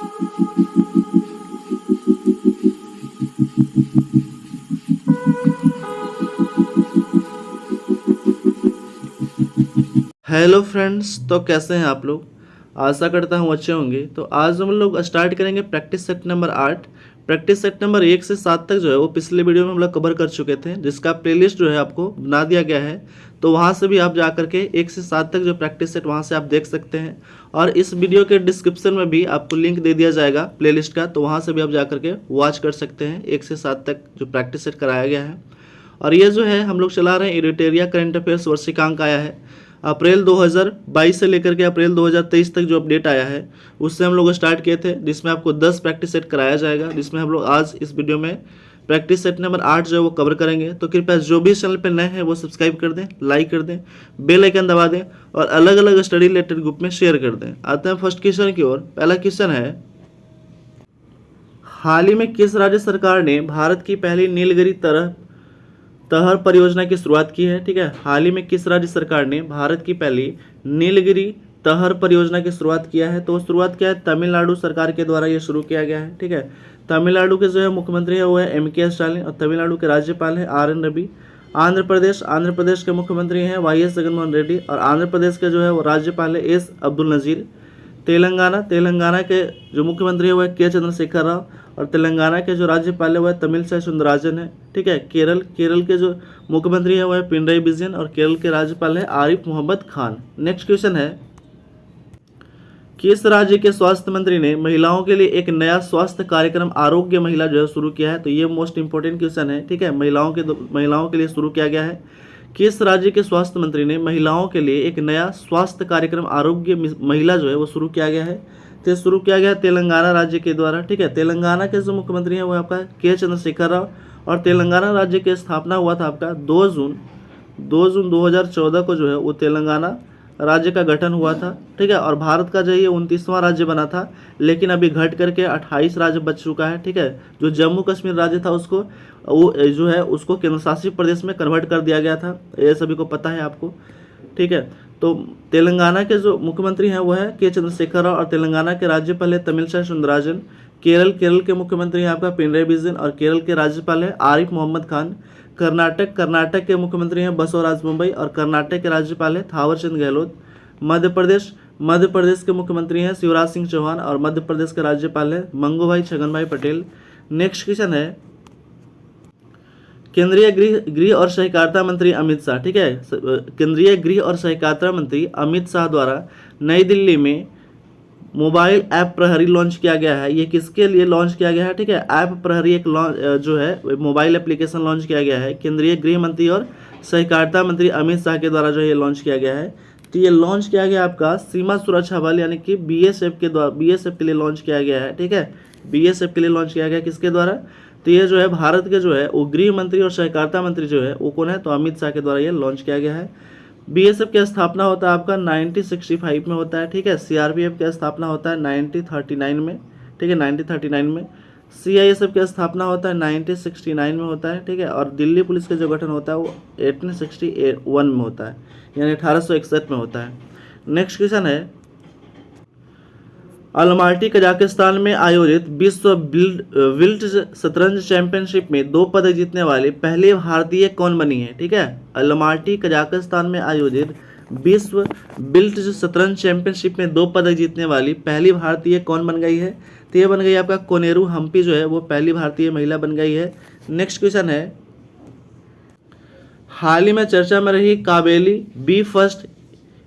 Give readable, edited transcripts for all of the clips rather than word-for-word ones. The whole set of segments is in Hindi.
हेलो फ्रेंड्स, तो कैसे हैं आप लोग। आशा करता हूँ अच्छे होंगे। तो आज हम लोग स्टार्ट करेंगे practice set number 8। Practice set number 1 से 7 तक जो है वो पिछले वीडियो में हम लोग कवर कर चुके थे, जिसका प्लेलिस्ट जो है आपको बना दिया गया है। तो वहाँ से भी आप जा करके 1 से 7 तक जो प्रैक्टिस सेट वहाँ से आप देख सकते हैं। और इस वीडियो के डिस्क्रिप्शन में भी आपको लिंक दे दिया जाएगा प्लेलिस्ट का, तो वहाँ से भी आप जा करके वॉच कर सकते हैं 1 से 7 तक जो प्रैक्टिस सेट कराया गया है। और ये जो है हम लोग चला रहे हैं एडिटोरिया करंट अफेयर्स वार्षिकांक आया है अप्रैल 2022 से लेकर के अप्रैल 2023 तक जो अपडेट आया है उससे हम लोग स्टार्ट किए थे, जिसमें आपको 10 प्रैक्टिस सेट कराया जाएगा, जिसमें हम लोग आज इस वीडियो में प्रैक्टिस सेट नंबर 8 जो है वो कवर करेंगे। तो कृपया जो भी चैनल पर नए हैं वो सब्सक्राइब कर दें, लाइक कर दें, बेल आइकन दबा दें और अलग अलग स्टडी रिलेटेड ग्रुप में शेयर कर दें। आते हैं फर्स्ट क्वेश्चन की ओर। पहला क्वेश्चन है, हाल ही में किस राज्य सरकार ने भारत की पहली नीलगिरी तहर परियोजना की शुरुआत की है। ठीक है, हाल ही में किस राज्य सरकार ने भारत की पहली नीलगिरी तहर परियोजना की शुरुआत किया है। तो शुरुआत क्या है, तमिलनाडु सरकार के द्वारा ये शुरू किया गया है। ठीक है, तमिलनाडु के जो है मुख्यमंत्री है वो है MK स्टालिन और तमिलनाडु के राज्यपाल है RN रवि। आंध्र प्रदेश के मुख्यमंत्री हैं YS जगनमोहन रेड्डी और आंध्र प्रदेश के जो है वो राज्यपाल है S अब्दुल नज़ीर। तेलंगाना के जो मुख्यमंत्री है वो है K चंद्रशेखर राव और तेलंगाना के जो राज्यपाल है वो है तमिलसाई सुंदरराजन है। ठीक है, केरल के जो मुख्यमंत्री है वो है पिनराई विजयन और केरल के राज्यपाल है आरिफ मोहम्मद खान। नेक्स्ट क्वेश्चन है, किस राज्य के स्वास्थ्य मंत्री ने महिलाओं के लिए एक नया स्वास्थ्य कार्यक्रम आरोग्य महिला जो है शुरू किया है। तो ये मोस्ट इंपोर्टेंट क्वेश्चन है। ठीक है, महिलाओं के लिए शुरू किया गया है। किस राज्य के स्वास्थ्य मंत्री ने महिलाओं के लिए एक नया स्वास्थ्य कार्यक्रम आरोग्य महिला जो है वो शुरू किया गया है। तो शुरू किया गया तेलंगाना राज्य के द्वारा। ठीक है, तेलंगाना के जो मुख्यमंत्री हैं वो आपका K चंद्रशेखर राव और तेलंगाना राज्य की स्थापना हुआ था आपका 2 जून 2014 को जो है वो तेलंगाना राज्य का गठन हुआ था। ठीक है, और भारत का जो ये 29वां राज्य बना था, लेकिन अभी घट करके 28 राज्य बच चुका है। ठीक है, जो जम्मू कश्मीर राज्य था उसको वो जो है उसको केंद्र शासित प्रदेश में कन्वर्ट कर दिया गया था, ये सभी को पता है आपको। ठीक है, तो तेलंगाना के जो मुख्यमंत्री हैं वो है K चंद्रशेखर राव और तेलंगाना के राज्यपाल है तमिलसाई सुंदरराजन। केरल के मुख्यमंत्री हैं आपका पिनराई विजयन और केरल के राज्यपाल है आरिफ मोहम्मद खान। कर्नाटक के मुख्यमंत्री हैं बसवराज मुंबई और कर्नाटक के राज्यपाल है थावरचंद गहलोत। मध्य प्रदेश के मुख्यमंत्री हैं शिवराज सिंह चौहान और मध्य प्रदेश के राज्यपाल है मंगूभाई छगनभाई पटेल। नेक्स्ट क्वेश्चन है, केंद्रीय गृह और सहकारिता मंत्री अमित शाह। ठीक है, केंद्रीय गृह और सहकारिता मंत्री अमित शाह द्वारा नई दिल्ली में मोबाइल ऐप प्रहरी लॉन्च किया गया है। ये किसके लिए लॉन्च किया गया है। ठीक है, ऐप प्रहरी एक जो है मोबाइल एप्लीकेशन लॉन्च किया गया है केंद्रीय गृह मंत्री और सहकारिता मंत्री अमित शाह के द्वारा जो ये लॉन्च किया गया है। तो ये लॉन्च किया गया आपका सीमा सुरक्षा बल यानी कि BSF के लिए लॉन्च किया गया है। ठीक है, BSF के लिए लॉन्च किया गया किसके द्वारा, तो ये जो है भारत के जो है वो गृह मंत्री और सहकारिता मंत्री जो है वो कौन है, तो अमित शाह के द्वारा ये लॉन्च किया गया है। BSF की स्थापना होता है आपका 1965 में होता है। ठीक है, CRPF की स्थापना होता है 1939 में। ठीक है, 1939 में। CISF की स्थापना होता है 1969 में होता है। ठीक है, और दिल्ली पुलिस का जो गठन होता है वो 1861 में होता है, यानी 1861 में होता है। नेक्स्ट क्वेश्चन है, अल्माटी कजाकिस्तान में आयोजित विश्व विल्ट शतरंज चैंपियनशिप में 2 पदक जीतने वाले पहले भारतीय कौन बनी है। ठीक है, अल्माटी कजाकिस्तान में आयोजित विश्व विल्ट शतरंज चैंपियनशिप में 2 पदक जीतने वाली पहली भारतीय कौन बन गई है, तो ये बन गई आपका कोनेरू हम्पी जो है वो पहली भारतीय महिला बन गई है। नेक्स्ट क्वेश्चन है, हाल ही में चर्चा में रही काबेली B1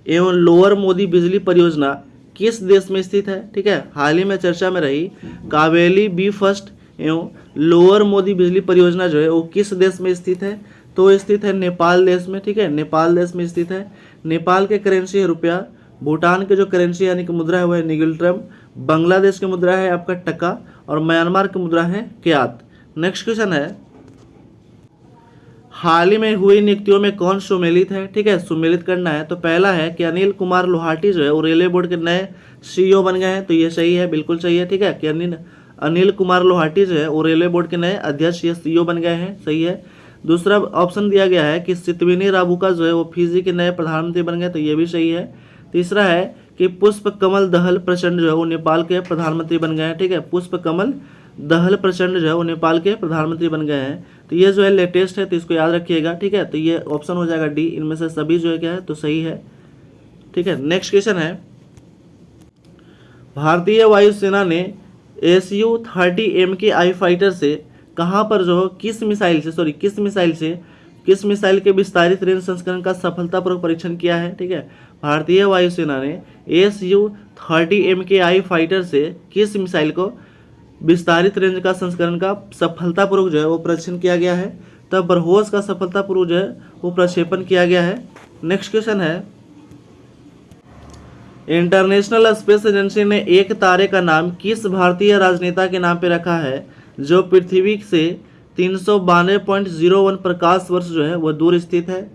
एवं लोअर मोदी बिजली परियोजना किस देश में स्थित है। ठीक है, हाल ही में चर्चा में रही काबेली B1 एवं लोअर मोदी बिजली परियोजना जो है वो किस देश में स्थित है, तो स्थित है नेपाल देश में। ठीक है, नेपाल देश में स्थित है। नेपाल के करेंसी है रुपया, भूटान के जो करेंसी यानी कि मुद्रा है वो है निगिल्ट्रम, बांग्लादेश की मुद्रा है आपका टका और म्यांमार की मुद्रा है क्यात। नेक्स्ट क्वेश्चन है, हाल ही में हुई नियुक्तियों में कौन सुमेलित है। ठीक है, सुमेलित करना है। तो पहला है कि अनिल कुमार लोहाटी जो है वो रेलवे बोर्ड के नए CEO बन गए हैं। तो ये सही है, बिल्कुल सही है। ठीक है, कि अनिल कुमार लोहाटी जो है वो रेलवे बोर्ड के नए अध्यक्ष या CEO बन गए हैं, सही है। दूसरा ऑप्शन दिया गया है कि सितविनी राबुका जो है वो फिजी के नए प्रधानमंत्री बन गए, तो ये भी सही है। तीसरा है कि पुष्प कमल दहल प्रचंड जो है वो नेपाल के प्रधानमंत्री बन गए हैं। ठीक है, पुष्प कमल दहल प्रचंड जो है वो नेपाल के प्रधानमंत्री बन गए हैं। तो ये जो है लेटेस्ट है, तो इसको याद रखिएगा। ठीक है, तो ये ऑप्शन हो जाएगा डी, इनमें से सभी जो है क्या है तो सही है। ठीक है, नेक्स्ट क्वेश्चन है, भारतीय वायुसेना ने Su-30 MKI फाइटर से कहां पर जो किस मिसाइल के विस्तारित रेंज संस्करण का सफलतापूर्वक परीक्षण किया है। ठीक है, भारतीय वायुसेना ने Su-30 MKI फाइटर से किस मिसाइल को विस्तारित रेंज का संस्करण का सफलतापूर्वक जो है वो परीक्षण किया गया है। तब ब्रह्मोस का सफलतापूर्वक जो है वो प्रक्षेपण किया गया है। नेक्स्ट क्वेश्चन है, इंटरनेशनल स्पेस एजेंसी ने एक तारे का नाम किस भारतीय राजनेता के नाम पे रखा है जो पृथ्वी से 392.01 प्रकाश वर्ष जो है वो दूर स्थित है।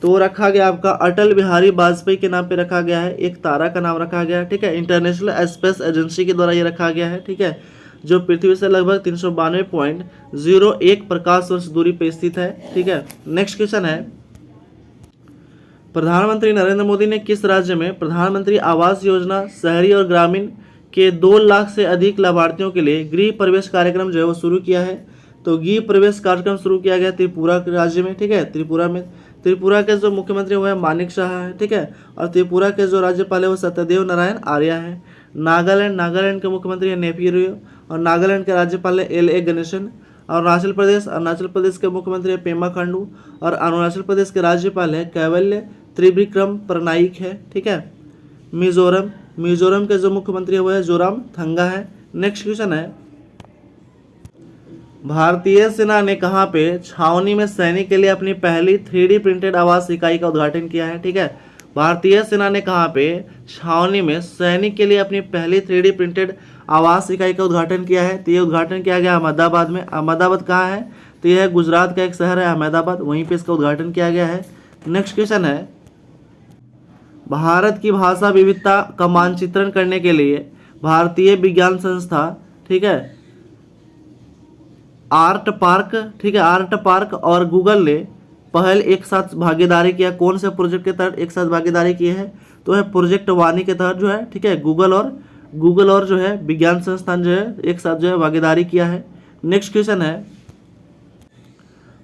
तो रखा गया आपका अटल बिहारी वाजपेयी के नाम पे रखा गया है, एक तारा का नाम रखा गया है। ठीक है, इंटरनेशनल स्पेस एजेंसी के द्वारा ये रखा गया है। ठीक है, जो पृथ्वी से लगभग 392.01 प्रकाश वर्ष दूरी पे स्थित है। ठीक है, नेक्स्ट क्वेश्चन है, प्रधानमंत्री नरेंद्र मोदी ने किस राज्य में प्रधानमंत्री आवास योजना शहरी और ग्रामीण के 2 लाख से अधिक लाभार्थियों के लिए गृह प्रवेश कार्यक्रम जो है वो शुरू किया है। तो गृह प्रवेश कार्यक्रम शुरू किया गया त्रिपुरा के राज्य में। ठीक है, त्रिपुरा के जो मुख्यमंत्री वो है मानिक शाह है। ठीक है, और त्रिपुरा के जो राज्यपाल है वो सत्यदेव नारायण आर्य है। नागालैंड के मुख्यमंत्री है नेपी रियो, और नागालैंड के राज्यपाल है LA गणेशन। अरुणाचल प्रदेश के मुख्यमंत्री है पेमा खांडू, और अरुणाचल प्रदेश के राज्यपाल है कैवल्य त्रिविक्रम परनाइक है। ठीक है, मिजोरम के जो मुख्यमंत्री है वो है जोराम थंगा है। नेक्स्ट क्वेश्चन है, भारतीय सेना ने कहां पे छावनी में सैनिक के लिए अपनी पहली 3D प्रिंटेड आवास इकाई का उद्घाटन किया है। ठीक है, भारतीय सेना ने कहां पे छावनी में सैनिक के लिए अपनी पहली 3D प्रिंटेड आवास इकाई का उद्घाटन किया है। तो ये उद्घाटन किया गया अहमदाबाद में। अहमदाबाद कहाँ है, तो यह गुजरात का एक शहर है अहमदाबाद, वहीं पे इसका उद्घाटन किया गया है। नेक्स्ट क्वेश्चन है, भारत की भाषा विविधता का मानचित्रण करने के लिए भारतीय विज्ञान संस्था, ठीक है, आर्ट पार्क और गूगल ने पहल एक साथ भागीदारी किया। कौन से प्रोजेक्ट के तहत एक साथ भागीदारी की है, तो है प्रोजेक्ट वाणी के तहत जो है। ठीक है, गूगल और जो है विज्ञान संस्थान जो है एक साथ जो है भागीदारी किया है। नेक्स्ट क्वेश्चन है,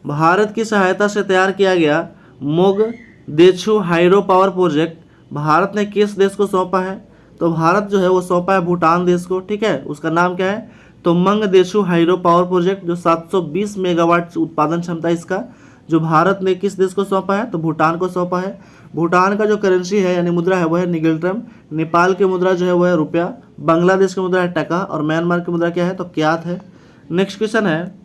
भारत की सहायता से तैयार किया गया मोगदेछू हाइड्रो पावर प्रोजेक्ट भारत ने किस देश को सौंपा है। तो भारत जो है वो सौंपा है भूटान देश को। ठीक है, उसका नाम क्या है, तो मंगदेछू हाइड्रो पावर प्रोजेक्ट, जो 720 मेगावाट उत्पादन क्षमता इसका, जो भारत ने किस देश को सौंपा है, तो भूटान को सौंपा है। भूटान का जो करेंसी है यानी मुद्रा है वह है निगल्ट्रम, नेपाल की मुद्रा जो है वह है रुपया, बांग्लादेश की मुद्रा है टका, और म्यांमार की मुद्रा क्या है, तो क्यात है। नेक्स्ट क्वेश्चन है,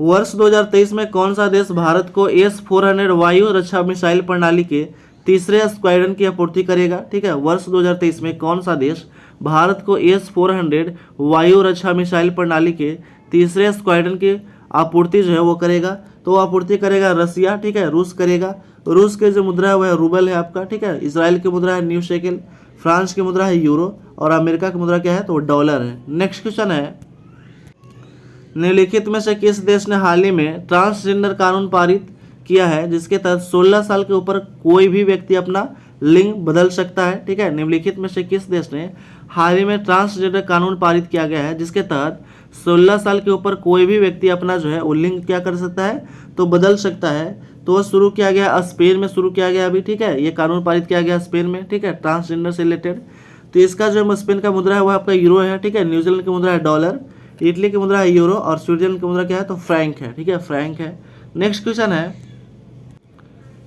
वर्ष 2023 में कौन सा देश भारत को S-400 वायु रक्षा मिसाइल प्रणाली के तीसरे स्क्वाड्रन की आपूर्ति करेगा। ठीक है, वर्ष 2023 में कौन सा देश भारत को S-400 वायु रक्षा मिसाइल प्रणाली के तीसरे स्क्वाड्रन की आपूर्ति जो है वो करेगा, तो आपूर्ति करेगा रसिया। ठीक है, रूस करेगा। रूस के जो मुद्रा है वह रूबल है आपका। ठीक है, इसराइल की मुद्रा है न्यू शेकेल, फ्रांस की मुद्रा है यूरो, और अमेरिका की मुद्रा क्या है, तो डॉलर है। नेक्स्ट क्वेश्चन है, निम्नलिखित में से किस देश ने हाल ही में ट्रांसजेंडर कानून पारित किया है जिसके तहत 16 साल के ऊपर कोई भी व्यक्ति अपना लिंग बदल सकता है। ठीक है, निम्नलिखित में से किस देश ने हाल ही में ट्रांसजेंडर कानून पारित किया गया है जिसके तहत 16 साल के ऊपर कोई भी व्यक्ति अपना जो है वो लिंग क्या कर सकता है, तो बदल सकता है। तो वो शुरू किया गया स्पेन में, शुरू किया गया अभी। ठीक है, ये कानून पारित किया गया स्पेन में। ठीक है, ट्रांसजेंडर से रिलेटेड। तो इसका जो स्पेन का मुद्रा है वो आपका यूरो है। ठीक है, न्यूजीलैंड की मुद्रा है डॉलर, इटली की मुद्रा है यूरो, और स्विट्जरलैंड की मुद्रा क्या है, तो फ्रैंक है। ठीक है, फ्रैंक है। नेक्स्ट क्वेश्चन है,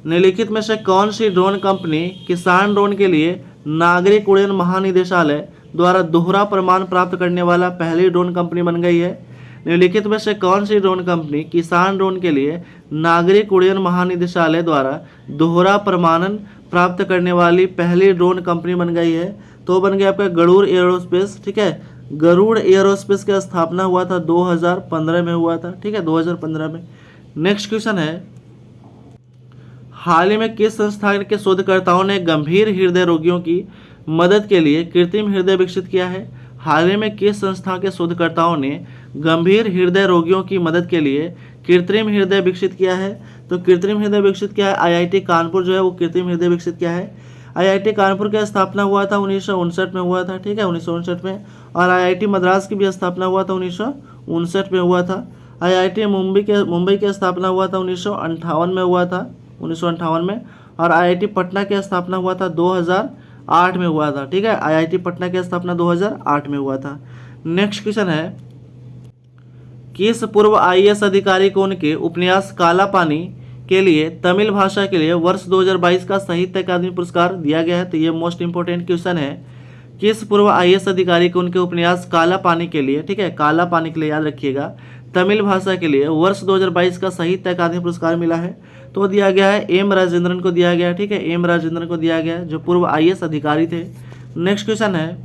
निम्नलिखित में से कौन सी ड्रोन कंपनी किसान ड्रोन के लिए नागरिक उड्डयन महानिदेशालय द्वारा दोहरा प्रमाण प्राप्त करने वाला पहली ड्रोन कंपनी बन गई है। निम्नलिखित में से कौन सी ड्रोन कंपनी किसान ड्रोन के लिए नागरिक उड्डयन महानिदेशालय द्वारा दोहरा प्रमाणन प्राप्त करने वाली पहली ड्रोन कंपनी बन गई है, तो बन गया आपका गरुड़ एयरोस्पेस। ठीक है, गरुड़ एयरोस्पेस की स्थापना हुआ था 2015 में हुआ था। ठीक है, 2015 में। नेक्स्ट क्वेश्चन है, हाल ही में किस संस्थान के शोधकर्ताओं ने गंभीर हृदय रोगियों की मदद के लिए कृत्रिम हृदय विकसित किया है। हाल ही में किस संस्था के शोधकर्ताओं ने गंभीर हृदय रोगियों की मदद के लिए कृत्रिम हृदय विकसित किया है। तो कृत्रिम हृदय विकसित किया है IIT कानपुर जो है वो कृत्रिम हृदय विकसित किया है। आईआईटी कानपुर की स्थापना हुआ था 1959 में हुआ था, ठीक है, 1959 में। और आईआईटी मद्रास की भी स्थापना हुआ था 1959 में हुआ था। आईआईटी मुंबई की स्थापना हुआ था 1958 में हुआ था, 1958 में। और आईआईटी पटना की स्थापना हुआ था 2008 में हुआ था, ठीक है, आईआईटी पटना की स्थापना 2008 में हुआ था। नेक्स्ट क्वेश्चन है, किस पूर्व आईएएस अधिकारी को उनके उपन्यास काला पानी के लिए तमिल भाषा के लिए वर्ष 2022 का साहित्य अकादमी पुरस्कार दिया गया है? तो ये मोस्ट इंपोर्टेंट क्वेश्चन है। किस पूर्व आईएएस अधिकारी को उनके उपन्यास काला पानी के लिए, ठीक है, काला पानी के लिए याद रखिएगा, तमिल भाषा के लिए वर्ष 2022 का साहित्य अकादमी पुरस्कार मिला है? तो दिया गया है एम राजेंद्रन को दिया गया है, ठीक है, एम राजेंद्रन को दिया गया है, जो पूर्व आईएएस अधिकारी थे। नेक्स्ट क्वेश्चन है,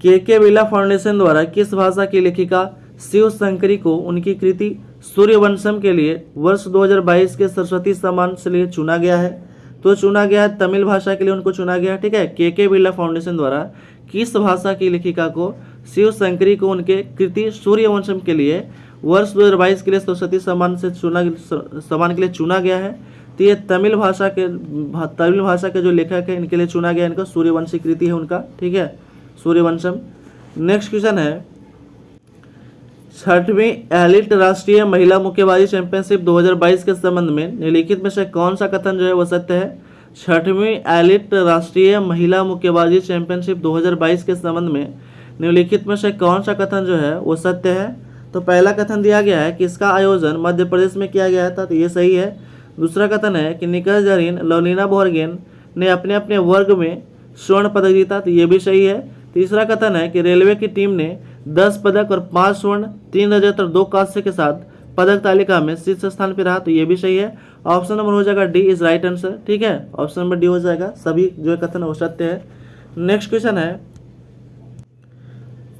के बिरला फाउंडेशन द्वारा किस भाषा की लेखिका शिव शंकरी को उनकी कृति सूर्यवंशम के लिए वर्ष 2022 के सरस्वती सम्मान से लिए चुना गया है? तो चुना गया है तमिल भाषा के लिए उनको चुना गया है, ठीक है। के बिरला फाउंडेशन द्वारा किस भाषा की लेखिका को शिव शंकरी को उनके कृति सूर्यवंशम के लिए वर्ष 2022 के लिए सरस्वती सम्मान के लिए चुना गया है? तो ये तमिल भाषा के जो लेखक है इनके लिए चुना गया, इनका सूर्यवंशी कृति है उनका, ठीक है, सूर्यवंशम। नेक्स्ट क्वेश्चन है, 6वीं एलिट राष्ट्रीय महिला मुक्केबाजी चैंपियनशिप 2022 के संबंध में निम्नलिखित में से कौन सा कथन जो है वो सत्य है? 6वीं एलिट राष्ट्रीय महिला मुक्केबाजी चैंपियनशिप 2022 के संबंध में निम्नलिखित में से कौन सा कथन जो है वो सत्य है? तो पहला कथन दिया गया है कि इसका आयोजन मध्य प्रदेश में किया गया था, तो ये सही है। दूसरा कथन है कि निकहत जरीन लवलीना बोरगोहेन ने अपने अपने वर्ग में स्वर्ण पदक जीता, तो ये भी सही है। तीसरा कथन है कि रेलवे की टीम ने 10 पदक और 5 स्वर्ण 3 रजत और 2 कांस्य के साथ पदक तालिका में शीर्ष स्थान पर रहा, तो ये भी सही है। ऑप्शन नंबर हो जाएगा डी इज राइट आंसर, ठीक है, ऑप्शन नंबर डी हो जाएगा, सभी जो कथन वो सत्य है। नेक्स्ट क्वेश्चन है,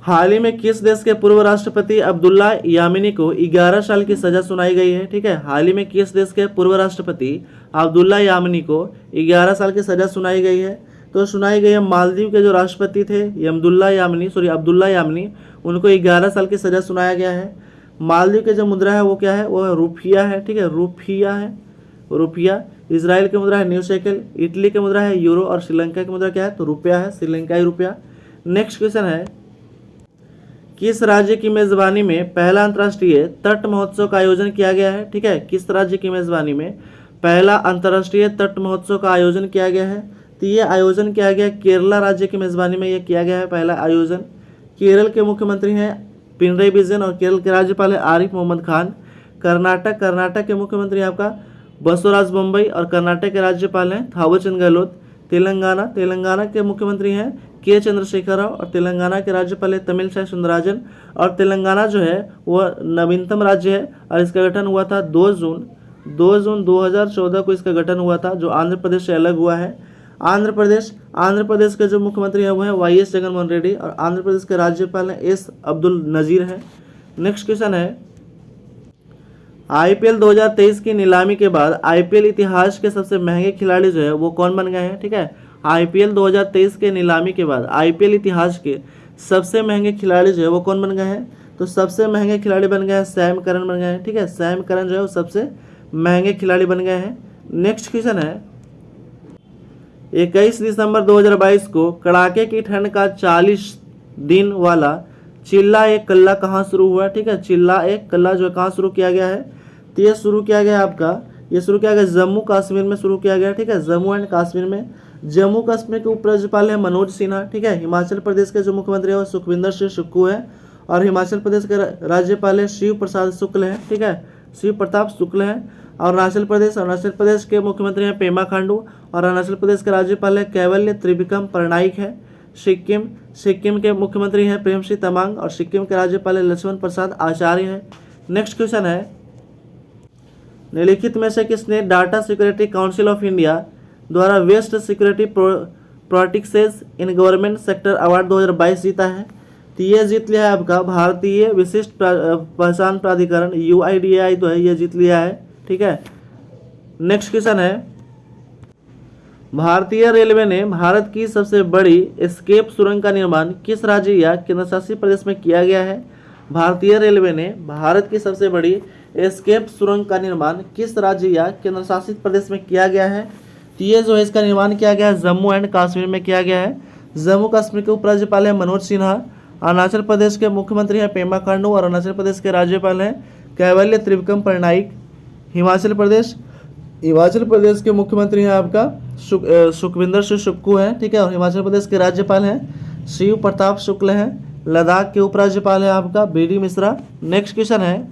हाल ही में किस देश के पूर्व राष्ट्रपति अब्दुल्ला यामिनी को 11 साल की सजा सुनाई गई है? ठीक है, हाल ही में किस देश के पूर्व राष्ट्रपति अब्दुल्ला यामिनी को 11 साल की सजा सुनाई गई है? तो सुनाई गई है मालदीव के जो राष्ट्रपति थे ये अब्दुल्ला यामिनी, उनको 11 साल की सजा सुनाया गया है। मालदीव के जो मुद्रा है वो क्या है? वो रुपया है, ठीक है, रुपया। इजराइल की मुद्रा है न्यू शेकल, इटली की मुद्रा है यूरो और श्रीलंका की मुद्रा क्या है? तो रुपया है, श्रीलंकाई रुपया। नेक्स्ट क्वेश्चन है, किस राज्य की मेजबानी में पहला अंतर्राष्ट्रीय तट महोत्सव का आयोजन किया गया है? ठीक है, किस राज्य की मेजबानी में पहला अंतर्राष्ट्रीय तट महोत्सव का आयोजन किया गया है? तो ये आयोजन किया गया केरला राज्य की मेजबानी में, ये किया गया है पहला आयोजन। केरल के मुख्यमंत्री हैं पिनरई विजयन और केरल के राज्यपाल है आरिफ मोहम्मद खान। कर्नाटक के मुख्यमंत्री आपका बसवराज बोम्मई और कर्नाटक के राज्यपाल हैं थावरचंद गहलोत। तेलंगाना के मुख्यमंत्री हैं के चंद्रशेखर राव और तेलंगाना के राज्यपाल है तमिलसाई सुंदरराजन। और तेलंगाना जो है वह नवीनतम राज्य है और इसका गठन हुआ था 2 जून 2014 को इसका गठन हुआ था, जो आंध्र प्रदेश से अलग हुआ है। आंध्र प्रदेश के जो मुख्यमंत्री है वो है वाई.एस. जगनमोहन रेड्डी और आंध्र प्रदेश के राज्यपाल है एस अब्दुल नजीर है। नेक्स्ट क्वेश्चन है, आईपीएल 2023 की नीलामी के बाद आईपीएल इतिहास के सबसे महंगे खिलाड़ी जो है वो कौन बन गए हैं? ठीक है, आईपीएल 2023 के नीलामी के बाद आईपीएल इतिहास के सबसे महंगे खिलाड़ी जो है वो कौन बन गए हैं? तो सबसे महंगे खिलाड़ी बन गए हैं सैम करन बन गए हैं। ठीक है, सैम करन जो है वो सबसे महंगे खिलाड़ी बन गए हैं। नेक्स्ट क्वेश्चन है, 21 दिसंबर 2022 को कड़ाके की ठंड का 40 दिन वाला चिल्ला एक कल्ला कहाँ शुरू हुआ? ठीक है, चिल्ला एक कल्ला जो कहाँ शुरू किया गया है? तो ये शुरू किया गया आपका, ये शुरू किया गया जम्मू कश्मीर में शुरू किया गया। ठीक है, जम्मू एंड कश्मीर में। जम्मू कश्मीर के उपराज्यपाल है मनोज सिन्हा। ठीक है, हिमाचल प्रदेश के जो मुख्यमंत्री है वो सुखविंदर सिंह सुक्खू है और हिमाचल प्रदेश के राज्यपाल है शिव प्रसाद शुक्ल है। ठीक है, शिव प्रताप शुक्ल है। और अरुणाचल प्रदेश के मुख्यमंत्री हैं पेमा खांडू और अरुणाचल प्रदेश के राज्यपाल है कैवल्य त्रिविक्रम पटनायक है। सिक्किम के मुख्यमंत्री हैं प्रेम सिंह तमांग और सिक्किम के राज्यपाल लक्ष्मण प्रसाद आचार्य है। नेक्स्ट क्वेश्चन है, निम्नलिखित में से किसने data security council of India द्वारा best security practices in government sector award 2022 जीता है? तो ये जीत लिया है आपका भारतीय विशिष्ट पहचान प्राधिकरण UIDAI तो है, ये जीत लिया है। ठीक है, नेक्स्ट क्वेश्चन है, भारतीय रेलवे ने भारत की सबसे बड़ी एस्केप सुरंग का निर्माण किस राज्य या केंद्रशासित प्रदेश में किया गया है? भारतीय रेलवे ने भारत की सबसे बड़ी एस्केप सुरंग का निर्माण किस राज्य या केंद्रशासित प्रदेश में किया गया है? तो ये जो है इसका निर्माण किया गया है जम्मू एंड कश्मीर में किया गया है। जम्मू कश्मीर के उपराज्यपाल है मनोज सिन्हा, अरुणाचल प्रदेश के मुख्यमंत्री हैं पेमा खांडू और अरुणाचल प्रदेश के राज्यपाल हैं कैवल्य त्रिविक्रम पटनायक। हिमाचल प्रदेश के मुख्यमंत्री हैं आपका सुखविंदर सिंह सुक्खू हैं, ठीक है, और हिमाचल प्रदेश के राज्यपाल हैं शिव प्रताप शुक्ल हैं। लद्दाख के उपराज्यपाल हैं आपका बीडी मिश्रा। नेक्स्ट क्वेश्चन है,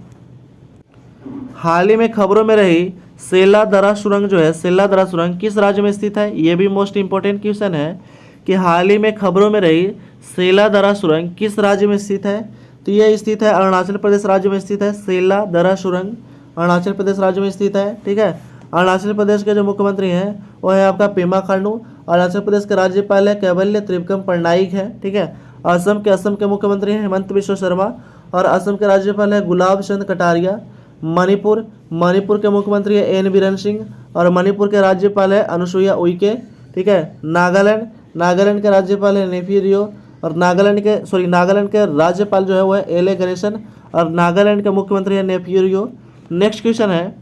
हाल ही में खबरों में रही सेला दर्रा सुरंग जो है, सेला दर्रा सुरंग किस राज्य में स्थित है? ये भी मोस्ट इंपॉर्टेंट क्वेश्चन है कि हाल ही में खबरों में रही सेला दर्रा सुरंग किस राज्य में स्थित है? तो ये स्थित है अरुणाचल प्रदेश राज्य में स्थित है। सेला दर्रा सुरंग अरुणाचल प्रदेश राज्य में स्थित है, ठीक है। अरुणाचल प्रदेश के जो मुख्यमंत्री हैं वो है आपका पेमा खांडू, अरुणाचल प्रदेश के राज्यपाल है कैवल्य त्रिविक्रम पटनायक है, ठीक है। असम के मुख्यमंत्री हैं हेमंत बिश्व शर्मा और असम के राज्यपाल है गुलाब चंद कटारिया। मणिपुर के मुख्यमंत्री है एन बीरेन सिंह और मणिपुर के राज्यपाल है अनुसुईया उइके, ठीक है। नागालैंड के राज्यपाल है नेफी रियो और नागालैंड के राज्यपाल जो है वो है एले गणेशन और नागालैंड के मुख्यमंत्री है नेफी रियो। नेक्स्ट क्वेश्चन है,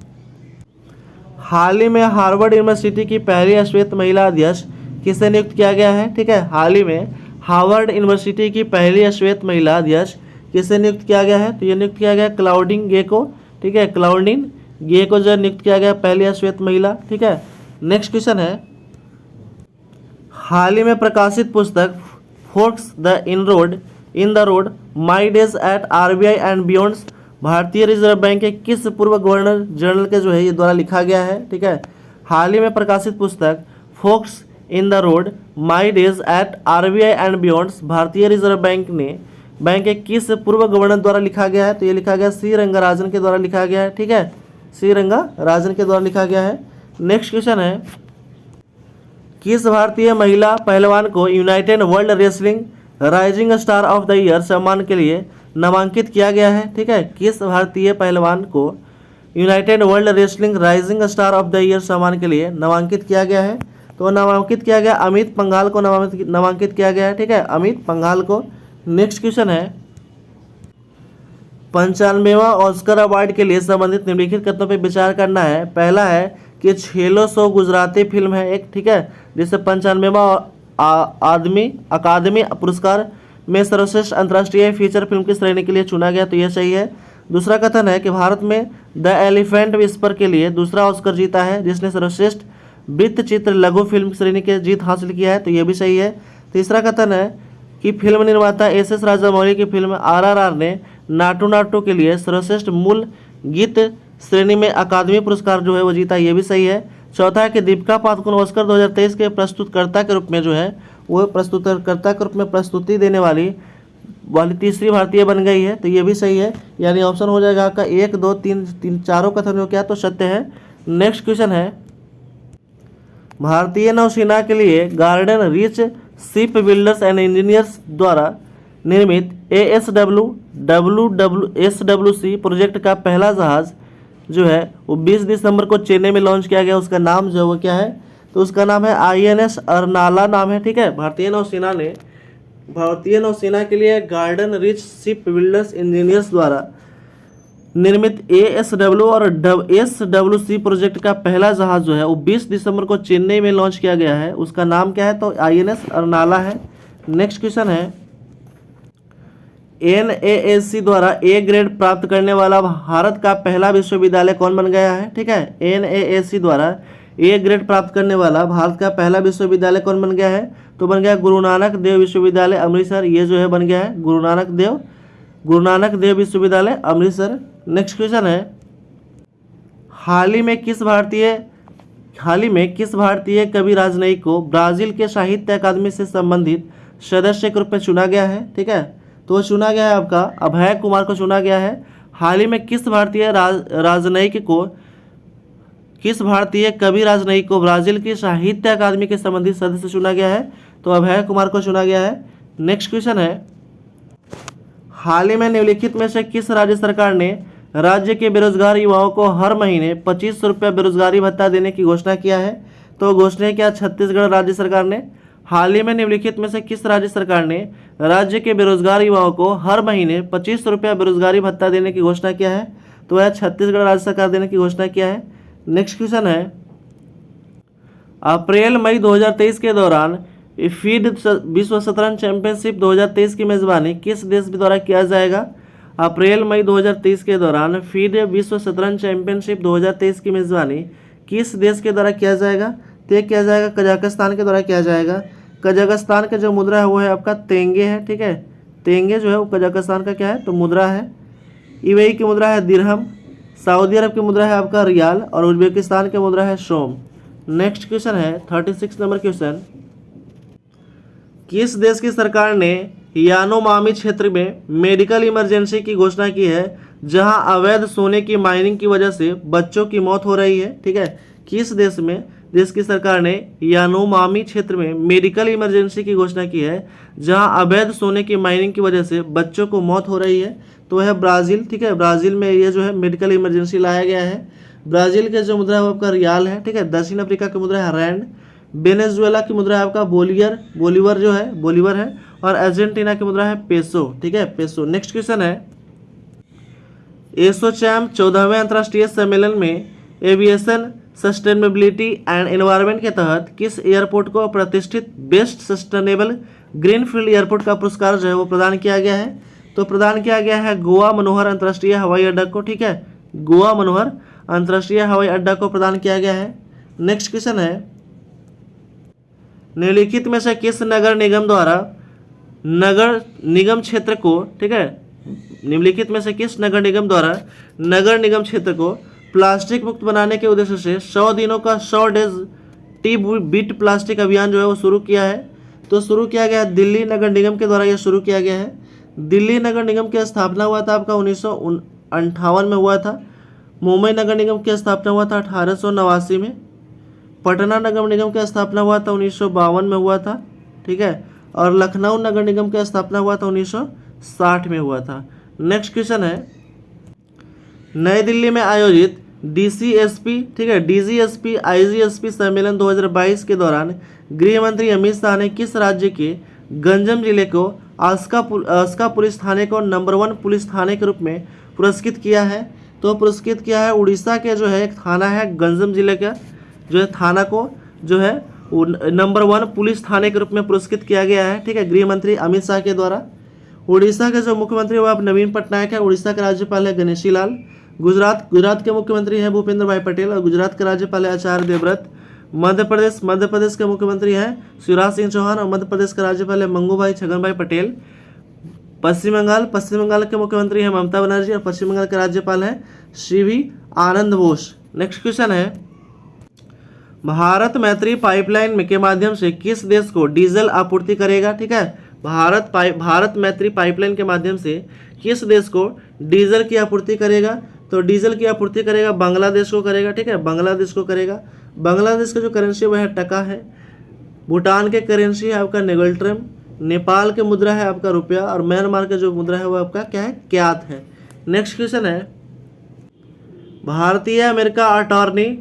हाल ही में हार्वर्ड यूनिवर्सिटी की पहली श्वेत महिला अध्यक्ष किसे नियुक्त किया गया है? ठीक है, हाल ही में हार्वर्ड यूनिवर्सिटी की पहली श्वेत महिला अध्यक्ष किसे नियुक्त किया गया है? तो ये नियुक्त किया गया क्लाउडिन गे को, ठीक है, क्लाउडिन गे को जो नियुक्त किया गया पहली श्वेत महिला, ठीक है। नेक्स्ट क्वेश्चन है, हाल ही में प्रकाशित पुस्तक forks in the road my days at RBI and beyond भारतीय रिजर्व बैंक के किस पूर्व गवर्नर जनरल के जो है ये द्वारा लिखा गया है? ठीक है, हाल ही में प्रकाशित पुस्तक forks in the road my days at RBI and beyond भारतीय रिजर्व बैंक के किस पूर्व गवर्नर द्वारा लिखा गया है? तो ये लिखा गया सी रंगाराजन के द्वारा लिखा गया है, ठीक है, सी रंगाराजन के द्वारा लिखा गया है। नेक्स्ट क्वेश्चन है, किस भारतीय महिला पहलवान को United world wrestling rising star of the year सम्मान के लिए नामांकित किया गया है? ठीक है, किस भारतीय पहलवान को United world wrestling rising star of the year सम्मान के लिए नामांकित किया गया है? तो नामांकित किया गया अमित पंघाल को नामांकित किया गया है, ठीक है, अमित पंघाल को। नेक्स्ट क्वेश्चन है, 95वां ऑस्कर अवार्ड के लिए संबंधित निम्नलिखित कथनों पर विचार करना है। पहला है कि छेलो सो गुजराती फिल्म है एक, ठीक है, जिसे 95वां अकादमी पुरस्कार में सर्वश्रेष्ठ अंतर्राष्ट्रीय फीचर फिल्म की श्रेणी के लिए चुना गया, तो यह सही है। दूसरा कथन है कि भारत में द एलिफेंट विस्पर के लिए दूसरा ऑस्कर जीता है जिसने सर्वश्रेष्ठ वृत्त चित्र लघु फिल्म श्रेणी के जीत हासिल किया है, तो यह भी सही है। तीसरा कथन है कि फिल्म निर्माता एस राजामौली की फिल्म RRR ने नाटू नाटू के लिए सर्वश्रेष्ठ मूल गीत श्रेणी में अकादमी पुरस्कार जो है वो जीता, ये भी सही है। चौथा है कि दीपिका पादुकोण ऑस्कर 2023 के प्रस्तुतकर्ता के रूप में जो है वो प्रस्तुतकर्ता के रूप में प्रस्तुति देने वाली तीसरी भारतीय बन गई है, तो ये भी सही है। यानी ऑप्शन हो जाएगा आपका 1, 2, 3 चारों कथन जो क्या तो सत्य है। नेक्स्ट क्वेश्चन है, भारतीय नौसेना के लिए garden reach ship builders and engineers द्वारा निर्मित ASWC प्रोजेक्ट का पहला जहाज जो है वो 20 दिसंबर को चेन्नई में लॉन्च किया गया। उसका नाम जो है वो क्या है? तो उसका नाम है INS अर्नाला नाम है, ठीक है। भारतीय नौसेना के लिए garden rich ship builders engineers द्वारा निर्मित ASWC प्रोजेक्ट का पहला जहाज जो है वो 20 दिसंबर को चेन्नई में लॉन्च किया गया है। उसका नाम क्या है? तो INS अर्नाला है। नेक्स्ट क्वेश्चन है, NAAC द्वारा A ग्रेड प्राप्त करने वाला भारत का पहला विश्वविद्यालय कौन बन गया है? ठीक है, NAAC द्वारा A ग्रेड प्राप्त करने वाला भारत का पहला विश्वविद्यालय कौन बन गया है? तो बन गया गुरु नानक देव विश्वविद्यालय अमृतसर। ये जो है बन गया है गुरु नानक देव विश्वविद्यालय अमृतसर। नेक्स्ट क्वेश्चन है, हाल ही में किस भारतीय कवि राजनयिक को ब्राजील के साहित्य अकादमी से संबंधित सदस्य के रूप में चुना गया है? ठीक है, तो वो चुना गया है आपका अभय कुमार को चुना गया है। हाल ही में किस भारतीय कवि राजनयिक को ब्राजील की साहित्य अकादमी के संबंधित सदस्य चुना गया है? तो अभय कुमार को चुना गया है। नेक्स्ट क्वेश्चन है, हाल ही में निम्नलिखित में से किस राज्य सरकार ने राज्य के बेरोजगार युवाओं को हर महीने 2500 रुपये बेरोजगारी भत्ता देने की घोषणा किया है? तो घोषणा किया छत्तीसगढ़ राज्य सरकार ने। हाल ही में निम्नलिखित में से किस राज्य सरकार ने राज्य के बेरोजगार युवाओं को हर महीने 2500 रुपये बेरोजगारी भत्ता देने की घोषणा किया है? तो यह छत्तीसगढ़ राज्य सरकार देने की घोषणा किया है। नेक्स्ट क्वेश्चन है, अप्रैल मई 2023 के दौरान फीड विश्व शतरंज चैंपियनशिप 2023 की मेजबानी किस देश द्वारा किया जाएगा? अप्रैल मई 2023 के दौरान फीड विश्व शतरंज चैंपियनशिप 2023 की मेजबानी किस देश के द्वारा किया जाएगा? तय किया जाएगा कजाकिस्तान के द्वारा किया जाएगा। कजाकिस्तान का जो मुद्रा है वो है आपका तेंगे है, ठीक है। तेंगे जो है वो कजाकिस्तान का क्या है तो मुद्रा है। यूएई की मुद्रा है दिरहम। सऊदी अरब की मुद्रा है आपका रियाल और उज्बेकिस्तान की मुद्रा है सोम। नेक्स्ट क्वेश्चन है 36 नंबर क्वेश्चन। किस देश की सरकार ने यानोमामी क्षेत्र में मेडिकल इमरजेंसी की घोषणा की है जहां अवैध सोने की माइनिंग की वजह से बच्चों की मौत हो रही है? ठीक है, किस देश की सरकार ने यानोमामी क्षेत्र में मेडिकल इमरजेंसी की घोषणा की है जहां अवैध सोने की माइनिंग की वजह से बच्चों को मौत हो रही है? तो वह है ब्राज़ील, ठीक है। ब्राज़ील में ये जो है मेडिकल इमरजेंसी लाया गया है। ब्राज़ील के जो मुद्रा है वो आपका रियाल है, ठीक है। दक्षिण अफ्रीका की मुद्रा है रैंड। वेनेजुएला की मुद्रा है आपका बोलीवर है और अर्जेंटीना की मुद्रा है पेसो, ठीक है, पेसो। नेक्स्ट क्वेश्चन है एसोचैम 14वें अंतर्राष्ट्रीय सम्मेलन में एविएशन सस्टेनेबिलिटी एंड एनवायरनमेंट के तहत किस एयरपोर्ट को प्रतिष्ठित बेस्ट सस्टेनेबल ग्रीनफील्ड एयरपोर्ट का पुरस्कार जो है वो प्रदान किया गया है? तो प्रदान किया गया है गोवा मनोहर अंतर्राष्ट्रीय हवाई अड्डा को, ठीक है। गोवा मनोहर अंतर्राष्ट्रीय हवाई अड्डा को प्रदान किया गया है। नेक्स्ट क्वेश्चन है निम्नलिखित में से किस नगर निगम द्वारा नगर निगम क्षेत्र को, ठीक है, निम्नलिखित में से किस नगर निगम द्वारा नगर निगम क्षेत्र को प्लास्टिक मुक्त बनाने के उद्देश्य से 100 दिनों का 100 डेज टी बीट प्लास्टिक अभियान जो है वो शुरू किया है? तो शुरू किया गया है दिल्ली नगर निगम के द्वारा, यह शुरू किया गया है। दिल्ली नगर निगम की स्थापना हुआ था आपका 1958 में हुआ था। मुंबई नगर निगम की स्थापना हुआ था 1889 में। पटना नगर निगम की स्थापना हुआ था 1952 में हुआ था, ठीक है। और लखनऊ नगर निगम की स्थापना हुआ था 1960 में हुआ था। नेक्स्ट क्वेश्चन है नई दिल्ली में आयोजित डीसीएसपी, ठीक है, डीजीएसपी आईजीएसपी सम्मेलन 2022 के दौरान गृह मंत्री अमित शाह ने किस राज्य के गंजम जिले को आस्का पुलिस थाने को नंबर 1 पुलिस थाने के रूप में पुरस्कृत किया है? तो पुरस्कृत किया है उड़ीसा के जो है एक थाना है गंजम जिले का जो है थाना को जो है नंबर 1 पुलिस थाने के रूप में पुरस्कृत किया गया है, ठीक है, गृह मंत्री अमित शाह के द्वारा। उड़ीसा के जो मुख्यमंत्री वो आप नवीन पटनायक है। उड़ीसा के राज्यपाल है गणेशी लाल। गुजरात के मुख्यमंत्री हैं भूपेंद्र भाई पटेल और गुजरात के राज्यपाल है आचार्य देवव्रत। मध्य प्रदेश के मुख्यमंत्री हैं शिवराज सिंह चौहान और मध्य प्रदेश के राज्यपाल है मंगू भाई छगन भाई पटेल। पश्चिम बंगाल के मुख्यमंत्री हैं ममता बनर्जी और पश्चिम बंगाल के राज्यपाल हैं सीवी आनंद बोस। नेक्स्ट क्वेश्चन है भारत मैत्री पाइपलाइन के माध्यम से किस देश को डीजल आपूर्ति करेगा? ठीक है, भारत मैत्री पाइपलाइन के माध्यम से किस देश को डीजल की आपूर्ति करेगा? तो डीजल की आपूर्ति करेगा बांग्लादेश को करेगा, ठीक है, बांग्लादेश को करेगा। बांग्लादेश का जो करेंसी वह है टका है। भूटान के करेंसी है आपका नेगल्ट्रम। नेपाल के मुद्रा है आपका रुपया और म्यांमार का जो मुद्रा है वो आपका क्या है क्यात है। नेक्स्ट क्वेश्चन है भारतीय अमेरिका अटॉर्नी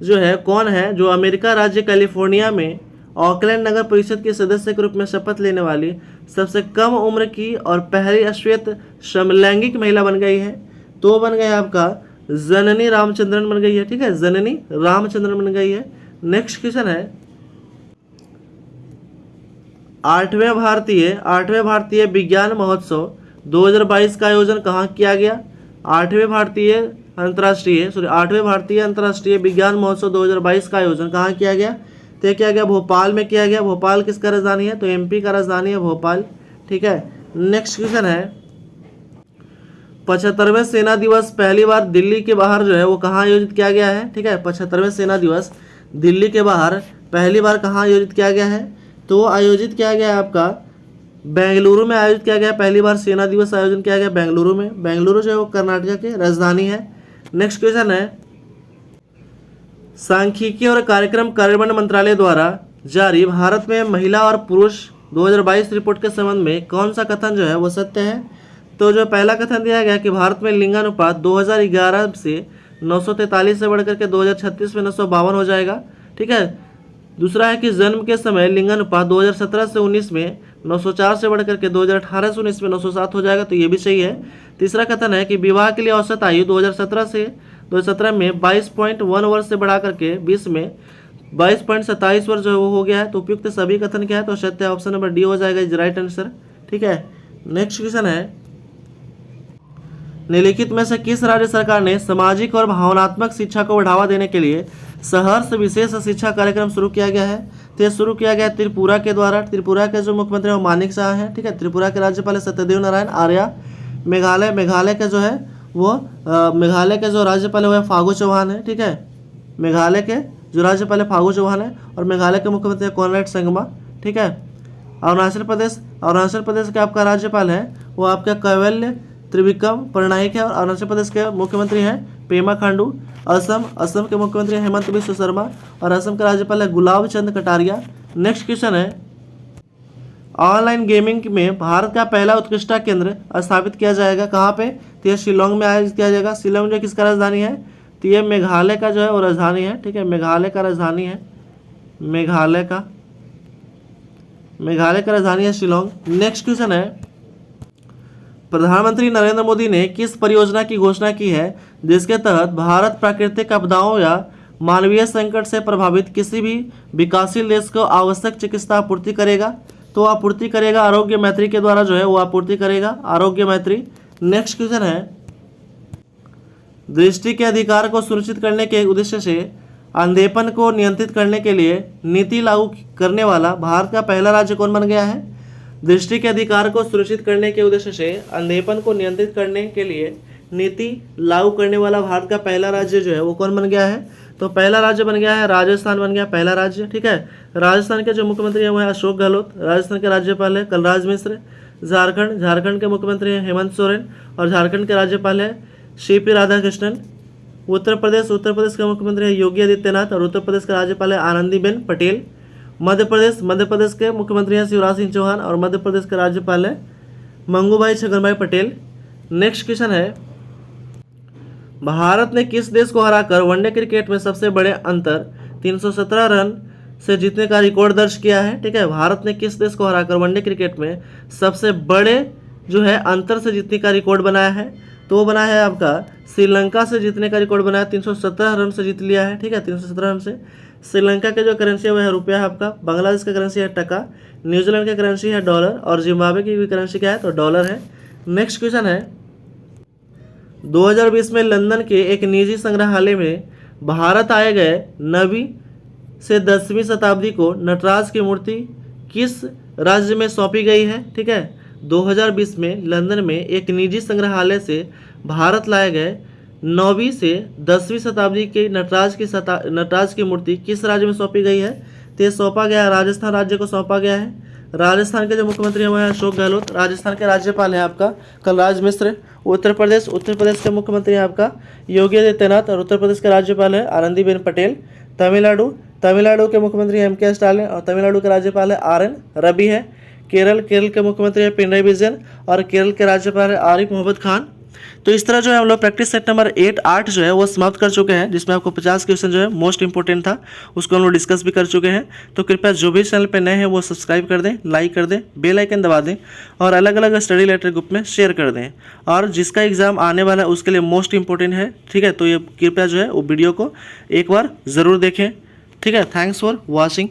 जो है कौन है जो अमेरिका राज्य कैलिफोर्निया में ऑकलैंड नगर परिषद के सदस्य के रूप में शपथ लेने वाली सबसे कम उम्र की और पहली अश्वेत समलैंगिक महिला बन गई है? तो बन गया आपका जननी रामचंद्रन बन गई है, ठीक है, जननी रामचंद्रन बन गई है। नेक्स्ट क्वेश्चन है आठवें भारतीय विज्ञान महोत्सव 2022 का आयोजन कहाँ किया गया? आठवें भारतीय अंतर्राष्ट्रीय विज्ञान महोत्सव 2022 का आयोजन कहाँ किया गया? तो किया गया भोपाल में किया गया। भोपाल किसका राजधानी है? तो एमपी का राजधानी है भोपाल, ठीक है। नेक्स्ट क्वेश्चन है 75वें सेना दिवस पहली बार दिल्ली के बाहर जो है वो कहाँ आयोजित किया गया है? ठीक है, 75वें सेना दिवस दिल्ली के बाहर पहली बार कहाँ आयोजित किया गया है? तो आयोजित किया गया है आपका बेंगलुरु में आयोजित किया गया। पहली बार सेना दिवस आयोजन किया गया बेंगलुरु में। बेंगलुरु जो है वो कर्नाटक की राजधानी है। नेक्स्ट क्वेश्चन है सांख्यिकी और कार्यक्रम कार्यान्वयन मंत्रालय द्वारा जारी भारत में महिला और पुरुष 2022 रिपोर्ट के संबंध में कौन सा कथन जो है वो सत्य है? तो जो पहला कथन दिया गया कि भारत में लिंगानुपात 2011 से 943 से बढ़कर के 2036 में 952 हो जाएगा, ठीक है। दूसरा है कि जन्म के समय लिंगानुपात 2017 से 19 में 904 से बढ़कर के 2018 से 19 में 907 हो जाएगा, तो ये भी सही है। तीसरा कथन है कि विवाह के लिए औसत आयु 2017 में 22.1 वर्ष से बढ़ा करके 20 में 22.27 वर्ष जो है वो हो गया है। तो उपयुक्त सभी कथन क्या है, तो सत्य ऑप्शन नंबर डी हो जाएगा, इज राइट आंसर। ठीक है, नेक्स्ट क्वेश्चन है, निम्नलिखित में से किस राज्य सरकार ने सामाजिक और भावनात्मक शिक्षा को बढ़ावा देने के लिए सहर्ष विशेष शिक्षा कार्यक्रम शुरू किया गया है? तो ये शुरू किया गया त्रिपुरा के द्वारा। त्रिपुरा के जो मुख्यमंत्री है वो मानिक शाह हैं। ठीक है, त्रिपुरा के राज्यपाल सत्यदेव नारायण आर्य। मेघालय के जो है वो मेघालय के जो राज्यपाल है वो फागू चौहान है। ठीक है, मेघालय के जो राज्यपाल है फागू चौहान है और मेघालय के मुख्यमंत्री है कॉनरेड संगमा। ठीक है, अरुणाचल प्रदेश के आपका राज्यपाल है वो आपका कैवल्य त्रिविक्रम पटनायक है और अरुणाचल प्रदेश के मुख्यमंत्री हैं पेमा खांडू। असम के मुख्यमंत्री हेमंत बिश्व शर्मा और असम के राज्यपाल है गुलाब चंद कटारिया। नेक्स्ट क्वेश्चन है, ऑनलाइन गेमिंग में भारत का पहला उत्कृष्टता केंद्र स्थापित किया जाएगा कहाँ पे? तो ये शिलोंग में आयोजित किया जाएगा। शिलोंग जो किसका राजधानी है? तो ये मेघालय का जो है वो राजधानी है। ठीक है, मेघालय का राजधानी है, मेघालय का राजधानी है शिलोंग। नेक्स्ट क्वेश्चन है, प्रधानमंत्री नरेंद्र मोदी ने किस परियोजना की घोषणा की है जिसके तहत भारत प्राकृतिक आपदाओं या मानवीय संकट से प्रभावित किसी भी विकासशील देश को आवश्यक चिकित्सा आपूर्ति करेगा? तो आपूर्ति करेगा आरोग्य मैत्री के द्वारा जो है वो आपूर्ति करेगा, आरोग्य मैत्री। नेक्स्ट क्वेश्चन है, दृष्टि के अधिकार को सुनिश्चित करने के उद्देश्य से अंधेपन को नियंत्रित करने के लिए नीति लागू करने वाला भारत का पहला राज्य कौन बन गया है? दृष्टि के अधिकार को सुनिश्चित करने के उद्देश्य से अंधेपन को नियंत्रित करने के लिए नीति लागू करने वाला भारत का पहला राज्य जो है वो कौन बन गया है? तो पहला राज्य बन गया है राजस्थान, बन गया पहला राज्य। ठीक है, राजस्थान के जो मुख्यमंत्री हैं वो है अशोक गहलोत, राजस्थान के राज्यपाल है कलराज मिश्र। झारखंड के मुख्यमंत्री हैं हेमंत सोरेन और झारखंड के राज्यपाल है CP राधाकृष्णन। उत्तर प्रदेश के मुख्यमंत्री है योगी आदित्यनाथ और उत्तर प्रदेश के राज्यपाल है आनंदीबेन पटेल। मध्य प्रदेश के मुख्यमंत्री हैं शिवराज सिंह चौहान और मध्य प्रदेश के राज्यपाल है मंगूभाई छगनभाई पटेल। नेक्स्ट क्वेश्चन है, भारत ने किस देश को हराकर वनडे क्रिकेट में सबसे बड़े अंतर 317 रन से जीतने का रिकॉर्ड दर्ज किया है? ठीक है, भारत ने किस देश को हराकर वनडे क्रिकेट में सबसे बड़े जो है अंतर से जीतने का रिकॉर्ड बनाया है? तो वो बना है आपका श्रीलंका से जीतने का रिकॉर्ड बनाया, 317 रन से जीत लिया है। ठीक है, 317 रन से। श्रीलंका के जो करेंसी है वो है रुपया है आपका, बांग्लादेश का करेंसी है टका, न्यूजीलैंड का करेंसी है डॉलर और जिम्बाब्वे की भी करेंसी क्या है? तो डॉलर है। नेक्स्ट क्वेश्चन है, 2020 में लंदन के एक निजी संग्रहालय में भारत आए गए 9वीं से 10वीं शताब्दी को नटराज की मूर्ति किस राज्य में सौंपी गई है? ठीक है, 2020 में लंदन में एक निजी संग्रहालय से भारत लाए गए 9वीं से 10वीं शताब्दी के नटराज की मूर्ति किस राज्य में सौंपी गई है? तो ये सौंपा गया राजस्थान राज्य को सौंपा गया है। राजस्थान के जो मुख्यमंत्री हैं वो है अशोक गहलोत, राजस्थान के राज्यपाल है आपका कलराज मिश्र। उत्तर प्रदेश के मुख्यमंत्री हैं आपका योगी आदित्यनाथ और उत्तर प्रदेश के राज्यपाल है आनंदीबेन पटेल। तमिलनाडु के मुख्यमंत्री हैं MK स्टालिन और तमिलनाडु के राज्यपाल है RN रवि है। केरल के मुख्यमंत्री है पिनराई विजयन और केरल के राज्यपाल है आरिफ मोहम्मद खान। तो इस तरह जो है हम लोग प्रैक्टिस सेट नंबर 8 जो है वो समाप्त कर चुके हैं, जिसमें आपको 50 क्वेश्चन जो है मोस्ट इंपोर्टेंट था उसको हम लोग डिस्कस भी कर चुके हैं। तो कृपया जो भी चैनल पे नए हैं वो सब्सक्राइब कर दें, लाइक कर दें, बेल आइकन दबा दें और अलग अलग स्टडी रिलेटेड ग्रुप में शेयर कर दें। और जिसका एग्जाम आने वाला है उसके लिए मोस्ट इंपॉर्टेंट है। ठीक है, तो ये कृपया जो है वो वीडियो को एक बार ज़रूर देखें। ठीक है, थैंक्स फॉर वॉचिंग।